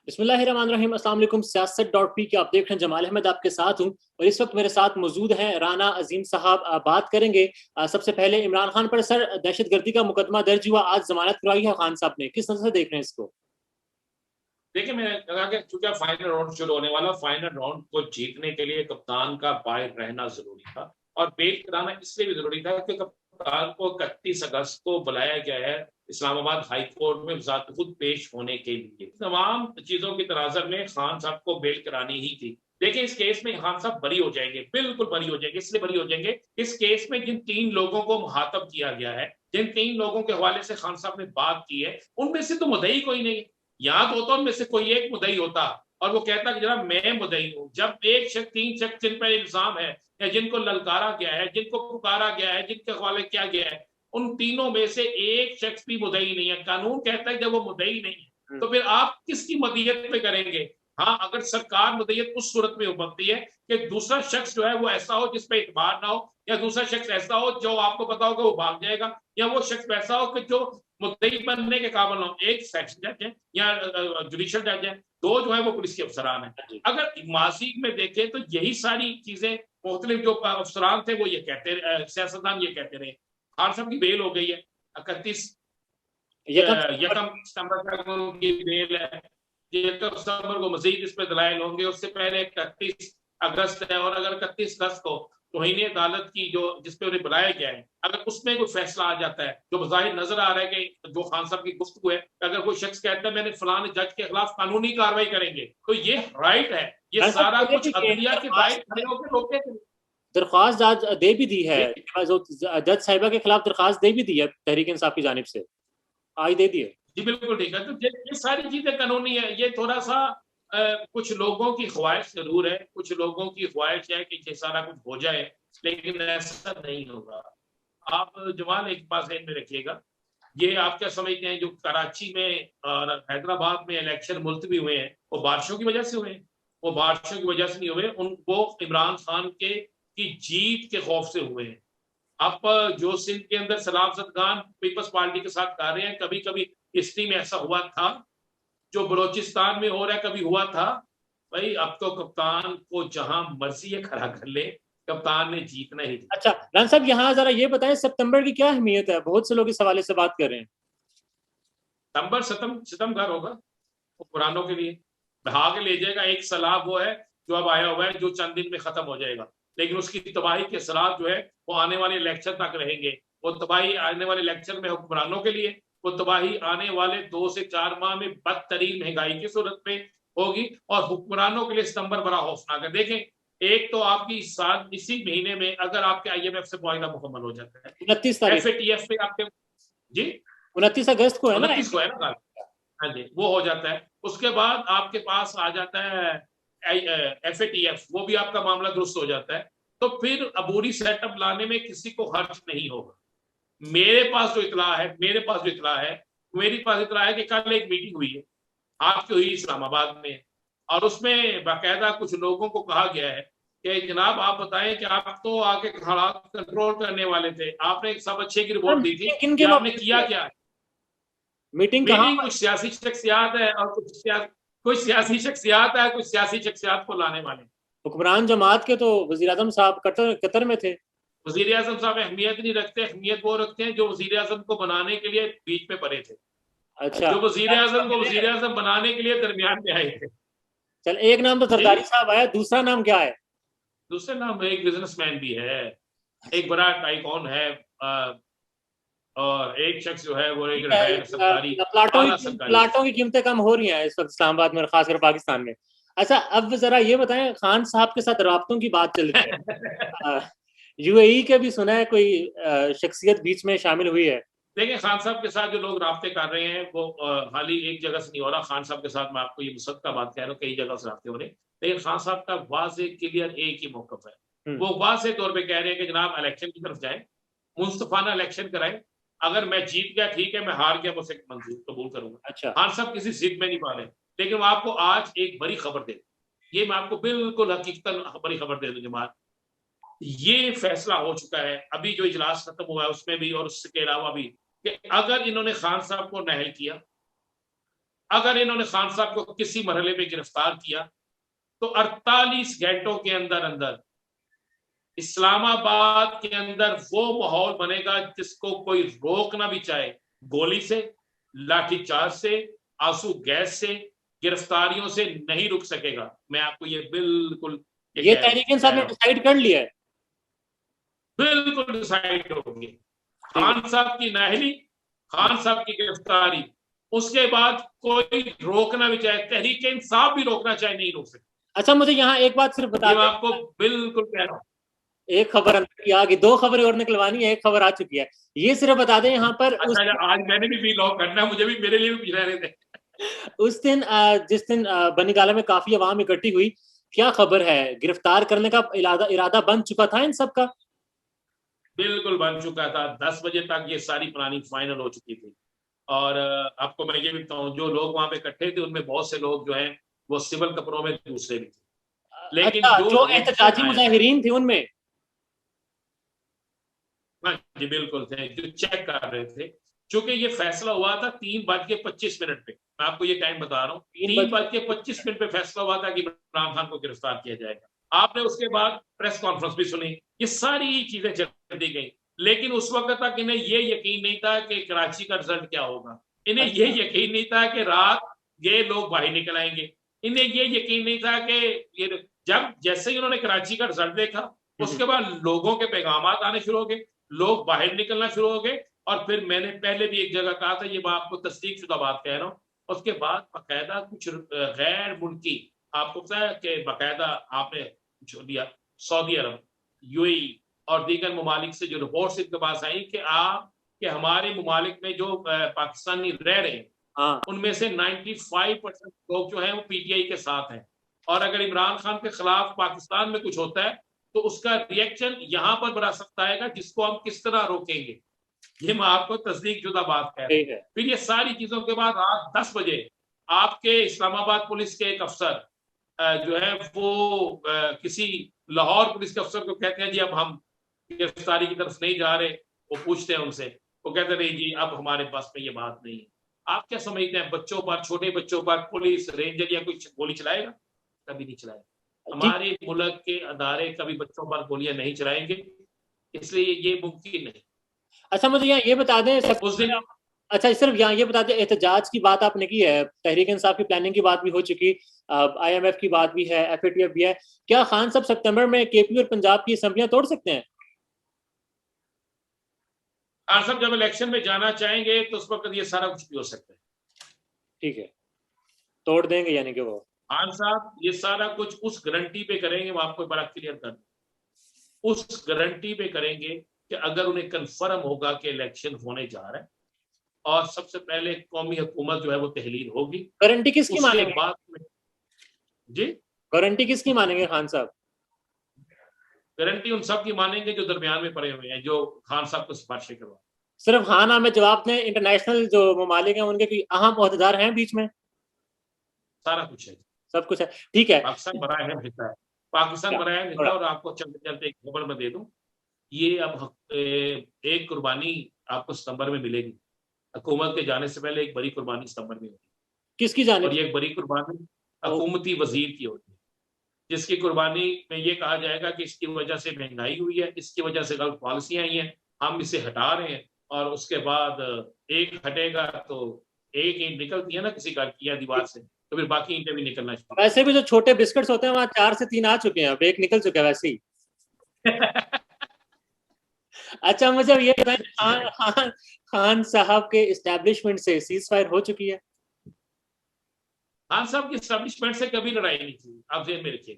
बिस्मिल्लाहिर्रहमानिर्रहीम। अस्सलाम वालेकुम। सियासत.पी के आप देख रहे हैं, जमाल अहमद आपके साथ हूं और इस वक्त मेरे साथ मौजूद हैं राना अजीम साहब। बात करेंगे सबसे पहले इमरान खान पर। सर, दहशतगर्दी का मुकदमा दर्ज हुआ, आज जमानत करवाई है खान साहब ने, किस नजर से देख रहे हैं इसको? देखिए, मैंने कहा कि चूंकि फाइनल राउंड शुरू होने वाला, फाइनल राउंड को जीतने के लिए कप्तान का बाहर रहना जरूरी था और बेल कराना इसलिए भी जरूरी था कि कप्तान को 31 अगस्त को बुलाया गया है इस्लामाबाद हाई कोर्ट में वजात खुद पेश होने के लिए। तमाम चीजों की तनाजर में खान साहब को बेल करानी ही थी। देखिए, इस केस में खान साहब बरी हो जाएंगे, बिल्कुल बरी हो जाएंगे। इसलिए बरी हो जाएंगे, इस केस में जिन 3 लोगों को मुहातब किया गया है, जिन 3 लोगों के हवाले से खान साहब ने बात की है, उनमें से तो मुद्दई कोई नहीं। यहाँ तो होता उनमें से कोई एक मुद्दई होता और वो कहता कि जनाब मैं मुद्दई हूं। जब एक शख्स, 3 शख्स जिन पर इल्जाम है या जिनको ललकारा गया है, जिनको पुकारा गया है, जिनके हवाले किया गया है, उन तीनों में से एक शख्स भी मुद्दई नहीं है। कानून कहता है जब वो मुद्दई नहीं है तो फिर आप किसकी मदीयत पे करेंगे? हाँ, अगर सरकार मुद्दईयत उस सूरत में उभरती है कि दूसरा शख्स जो है वो ऐसा हो जिस पे इतबार ना हो, या दूसरा शख्स ऐसा हो जो आपको पता होगा वो भाग जाएगा, या वो शख्स वैसा हो कि जो मुद्दई बनने के काबिल हो। एक सेक्शन जज है या जुडिशियल जज है, दो जो है वो पुलिस के अफसरान है। अगर माजी में देखें तो यही सारी चीजें मुख्तलिफ जो अफसरान थे वो ये कहते, सियासतदान ये कहते रहे। खान साहब की बेल हो गई है 31 यकम सितंबर तक उनकी बेल है। 1 सितंबर को मजीद इस पर दलाइल होंगे। उससे पहले 31 अगस्त है, और अगर 31 अगस्त को तौहीन अदालत की जो जिसपे उन्हें बुलाया गया है, अगर उसमें कोई फैसला आ जाता है जो बज़ाहिर नजर आ रहा है कि जो खान साहब की गुफ्तगू है, अगर कोई शख्स कहता है मैंने फलाने जज के खिलाफ कानूनी कार्रवाई करेंगे, तो ये राइट है। ये सारा कुछ अदलिया के बाहर खड़े होकर रोके। दरख्वास्त आज दे भी दी है, जज साहिबा के खिलाफ दरख्वास्त दे भी दी है तहरीक इंसाफ की जानिब से, आज दे दी है। जी बिल्कुल ठीक है। तो ये सारी चीजें कानूनी है। ये थोड़ा सा कुछ लोगों की ख्वाहिश जरूर है, कुछ लोगों की ख्वाहिश है कि ये सारा कुछ हो जाए, लेकिन ऐसा नहीं होगा। आप जमाल एक बात ध्यान में रखिएगा, ये आप क्या समझते हैं जो कराची में और हैदराबाद में इलेक्शन मुलतवी हुए हैं वो बारिशों की वजह से हुए हैं? वो बारिशों की वजह से नहीं हुए, वो इमरान खान के की जीत के खौफ से हुए हैं। आप जो सिंध के अंदर सलाम जद खान पीपल्स पार्टी के साथ कर रहे हैं, कभी कभी हिस्ट्री में ऐसा हुआ था। जो बलोचिस्तान में हो रहा है कभी हुआ था। भाई अब तो कप्तान को जहां मर्जी है खड़ा कर ले, कप्तान ने जीतना ही था। अच्छा रान साहब, यहाँ जरा ये बताएं सितंबर की क्या अहमियत है? बहुत से लोग इस हवाले से बात कर रहे हैं। सितंबर सितमगर होगा हुक्मरानों के लिए, भाग ले जाएगा। एक सलाब वो है जो अब आया हुआ है, जो चंद दिन में खत्म हो जाएगा, लेकिन उसकी तबाही के असरात जो है वो आने वाले इलेक्शन तक रहेंगे। वो तबाही आने वाले इलेक्शन में हुक्मरानों के लिए, वो तबाही आने वाले 2 से 4 माह में बदतरीन महंगाई की सूरत में होगी, और हुक्मरानों के लिए सितंबर बड़ा खौफनाक है। देखें, एक तो आपकी साल इसी महीने में अगर आपके IMF से मुआहिदा मुकम्मल हो जाता है, 29 तारीख, FATF पे आपके, जी 29 अगस्त को है ना? 29 को है ना, हाँ जी, वो हो जाता है। उसके बाद आपके पास आ जाता है FATF, वो भी आपका मामला दुरुस्त हो जाता है। तो फिर अबूरी सेटअप लाने में किसी को खर्च नहीं होगा। मेरे पास इतला है कि कल एक मीटिंग हुई है, आपकी हुई इस्लामाबाद में, और उसमें बाकायदा कुछ लोगों को कहा गया है कि जनाब आप बताएं कि आप तो आके हालात कंट्रोल करने वाले थे, आपने एक सब अच्छे की रिपोर्ट दी थी, किन कि के आपने मौके किया पे? क्या? मीटिंग कहाँ मीटिंग पर? कुछ सियासी शख्सियात है और कुछ सियासी शख्सियात है, कुछ सियासी शख्सियात को लाने वाले। हुक्मरान जमात के तो वजीर आजम साहब कतर कतर में थे। वजीर आजम साहब अहमियत नहीं रखते, अहमियत वो रखते हैं जो वजीर आजम को बनाने के लिए बीच में पड़े थे, अच्छा, जो वजीर आजम को वजीर आजम बनाने के लिए दरमियान में आए थे। चल एक नाम तो जी, सरदारी साहब आया, दूसरा नाम क्या है? दूसरे नाम एक बिजनेसमैन भी है, एक बड़ा टाइकॉन है, और एक शख्स जो है वो एक रिटायर्ड सरकारी, आला सरकारी। प्लाटों की कीमतें कम हो रही हैं इस वक्त इस्लामाबाद में, खासकर पाकिस्तान में। अच्छा, अब जरा ये बताएं, खान साहब के साथ राब्तों की बात चल रही है। UAE के भी सुना है कोई शख्सियत बीच में शामिल हुई है? देखिए, खान साहब के साथ जो लोग राब्ते कर रहे हैं वो हाल ही एक जगह से नहीं हो रहा। खान साहब के साथ मैं आपको ये मुसद का बात कह रहा हूँ, कई जगह से राब्ते हो रहे हैं, लेकिन खान साहब का वाज़े क्लियर एक ही मौकफ है। वो वाज़े तौर पे कह रहे हैं कि जनाब इलेक्शन की तरफ जाए, मुस्तफाना इलेक्शन कराए। अगर मैं जीत गया ठीक है, मैं हार गया मुझसे मंजूर कबूल करूंगा। अच्छा, खान साहब किसी जिद में नहीं पा रहे। लेकिन मैं आपको आज एक बड़ी खबर दे, ये मैं आपको बिल्कुल हकीकतन बड़ी खबर दे दूं जमात, ये फैसला हो चुका है अभी जो इजलास खत्म हुआ है उसमें भी, और उसके अलावा भी, कि अगर इन्होंने खान साहब को नाअहल किया, अगर इन्होंने खान साहब को किसी मरहले पे गिरफ्तार किया तो 48 घंटों के अंदर अंदर इस्लामाबाद के अंदर वो माहौल बनेगा जिसको कोई रोकना भी चाहे, गोली से, लाठीचार्ज से, आंसू गैस से, गिरफ्तारियों से नहीं रुक सकेगा। मैं आपको ये बिल्कुल ये तहरीक इंसाफ ने डिसाइड कर लिया है, बिल्कुल डिसाइड होगी। खान साहब की नाहली, खान साहब की गिरफ्तारी, उसके बाद कोई रोकना भी चाहे, तहरीक इंसाफ भी रोकना चाहे, नहीं रोक सकते। अच्छा मुझे यहाँ एक बात सिर्फ बता ये मैं आपको बिल्कुल कह रहा हूँ। एक खबर अंदर की आ गई, 2 खबरें और निकलवानी है, एक खबर आ चुकी है, ये सिर्फ बता दें यहाँ पर। अच्छा, आज मैंने भी लॉक करना, मुझे भी, मेरे लिए भी रह रहे थे। उस दिन जिस दिन बनी गाला में काफी आवाम इकट्ठी हुई, क्या खबर है, गिरफ्तार करने का इरादा बन चुका था इन सब का? बिल्कुल बन चुका था, 10 बजे तक ये सारी प्लानिंग फाइनल हो चुकी थी। और आपको मैं ये भी बताऊं, जो लोग वहां पे इकट्ठे थे उनमें बहुत से लोग जो हैं वो सिविल कपड़ों में, दूसरे भी थे। लेकिन अच्छा, जो रिएक्शन एहतजाजी आया, मुजाहिरीन थे उनमें? हाँ जी बिल्कुल थे, जो चेक कर रहे थे। चूंकि ये फैसला हुआ था 3:25 पे, मैं आपको ये टाइम बता रहा हूँ, 3:25 पे फैसला हुआ था कि इमरान खान को गिरफ्तार किया जाएगा। आपने उसके बाद प्रेस कॉन्फ्रेंस भी सुनी, ये सारी चीजें चल दी गई। लेकिन उस वक्त तक इन्हें ये यकीन नहीं था कि कराची का रिजल्ट क्या होगा, इन्हें ये यकीन नहीं था कि रात ये लोग बाहर निकल आएंगे, इन्हें ये यकीन नहीं था कि ये, जब जैसे ही उन्होंने कराची का रिजल्ट देखा उसके बाद लोगों के पैगाम आने शुरू हो गए, लोग बाहर निकलना शुरू हो गए। और फिर मैंने पहले भी एक जगह कहा था, ये बात आपको तस्दीक शुदा बात कह रहा हूँ, उसके बाद बाकायदा कुछ गैर मुल्की, आपको पता है कि बाकायदा आपने जो दिया, सऊदी अरब, यूएई और दीगर ममालिक से जो रिपोर्ट्स इनके पास आई कि कि हमारे ममालिक में जो पाकिस्तानी रह रहे हैं, हाँ, उनमें से 95% लोग जो हैं वो पीटीआई के साथ हैं। और अगर इमरान खान के खिलाफ पाकिस्तान में कुछ होता है तो उसका रिएक्शन यहां पर बड़ा सख्त आएगा, जिसको हम किस तरह रोकेंगे, ये मैं आपको तस्दीक शुदा बात कह रहा हूं। फिर ये सारी चीजों के बाद रात 10 बजे आपके इस्लामाबाद पुलिस के एक अफसर जो है वो किसी लाहौर पुलिस के अफसर को कहते हैं जी अब हम गिरफ्तारी की तरफ नहीं जा रहे। वो पूछते हैं उनसे, वो कहते नहीं जी अब हमारे पास में ये बात नहीं है। आप क्या समझते हैं, बच्चों पर, छोटे बच्चों पर पुलिस रेंजर या कोई गोली चलाएगा? कभी नहीं चलाएगा। हमारे मुल्क के अदारे कभी बच्चों पर गोलियां नहीं चलाएंगे, इसलिए ये मुमकिन नहीं। अच्छा मुझे यहाँ ये बता दें उस दिन, अच्छा सिर्फ यहाँ ये बता दें, एहतजाज की बात आपने की है, तहरीक इंसाफ की प्लानिंग की बात भी हो चुकी, IMF की बात भी है, FATF भी है, क्या खान साहब सितंबर में KP और पंजाब की असेंबलियां तोड़ सकते हैं? खान साहब जब इलेक्शन में जाना चाहेंगे तो उस वक्त ये सारा कुछ भी हो सकता है। ठीक है, तोड़ देंगे यानी कि वो खान साहब ये सारा कुछ उस गारंटी पे करेंगे, वो आपको बड़ा क्लियर कर, उस गारंटी पे करेंगे कि अगर उन्हें कंफर्म होगा कि इलेक्शन होने जा रहा है और सबसे पहले कौमी हुकूमत जो है वो तहलील होगी। गारंटी किसकी मानेंगे? बाद में जी, गारंटी किसकी मानेंगे खान साहब? गारंटी उन सब की मानेंगे जो दरमियान में पड़े हुए हैं, जो खान साहब को सिफारिशें करवा। सिर्फ हाँ ना में जवाब दें, इंटरनेशनल जो ममालिक हैं उनके कोई अहम ओहदेदार हैं बीच में? सारा कुछ है, सब कुछ है, ठीक है। पाकिस्तान बड़ा अहम हिस्सा है, पाकिस्तान बड़ा अहम हिस्सा। और आपको चलते चलते एक खबर मैं दे दूं, ये अब एक कुर्बानी आपको सितंबर में मिलेगी, हुकूमत के जाने से पहले एक बड़ी कुर्बानी सितंबर में होगी। किसकी जाने? और ये एक बड़ी कुर्बानी हुकूमती वजीर की होती है, जिसकी कुर्बानी में ये कहा जाएगा कि इसकी वजह से महंगाई हुई है, इसकी वजह से गलत पॉलिसियां आई हैं, हम इसे हटा रहे हैं। और उसके बाद एक हटेगा तो एक ईंट निकलती है ना किसी घर की या दीवार से, तो फिर बाकी ईंटें भी निकलना चाहिए। वैसे भी जो छोटे बिस्किट्स होते हैं वहां 4 से 3 आ चुके हैं, अब एक निकल चुका है वैसे ही। अच्छा मुझे ये बताएं, खान साहब के इस्टेब्लिशमेंट से सीज फायर हो चुकी है? खान साहब की एस्टेब्लिशमेंट से कभी लड़ाई नहीं थी, आप जेल में रखिए।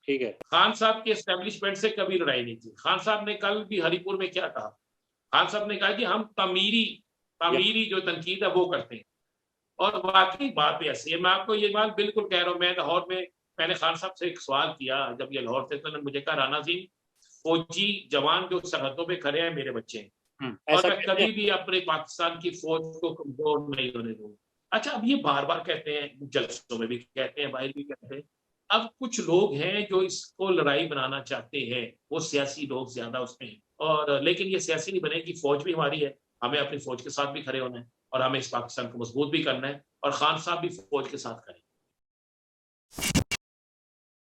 ठीक है, खान साहब के एस्टेब्लिशमेंट से कभी लड़ाई नहीं थी। खान साहब ने कल भी हरिपुर में क्या कहा, खान साहब ने कहा कि हम तमीरी जो तनकीद है वो करते हैं। और वाकई बात भी ऐसी है, मैं आपको ये बात बिल्कुल कह रहा हूँ। मैं लाहौर में, मैंने खान साहब से एक सवाल किया जब ये लाहौर थे, तो उन्होंने मुझे कहा राना जी, फौजी जवान जो सरहदों पे खड़े हैं मेरे बच्चे हैं, और मैं कभी भी अपने पाकिस्तान की फौज को कमजोर नहीं होने दूंगा। अच्छा, अब ये बार बार कहते हैं, जलसों में भी कहते हैं, बाहर भी कहते हैं। अब कुछ लोग हैं जो इसको लड़ाई बनाना चाहते हैं, वो सियासी लोग ज्यादा उसमें हैं, और लेकिन ये सियासी नहीं बनेगी, फौज भी हमारी है, हमें अपनी फौज के साथ भी खड़े होना है। और हमें इस पाकिस्तान को मजबूत भी करना है और खान साहब भी फौज के साथ करें।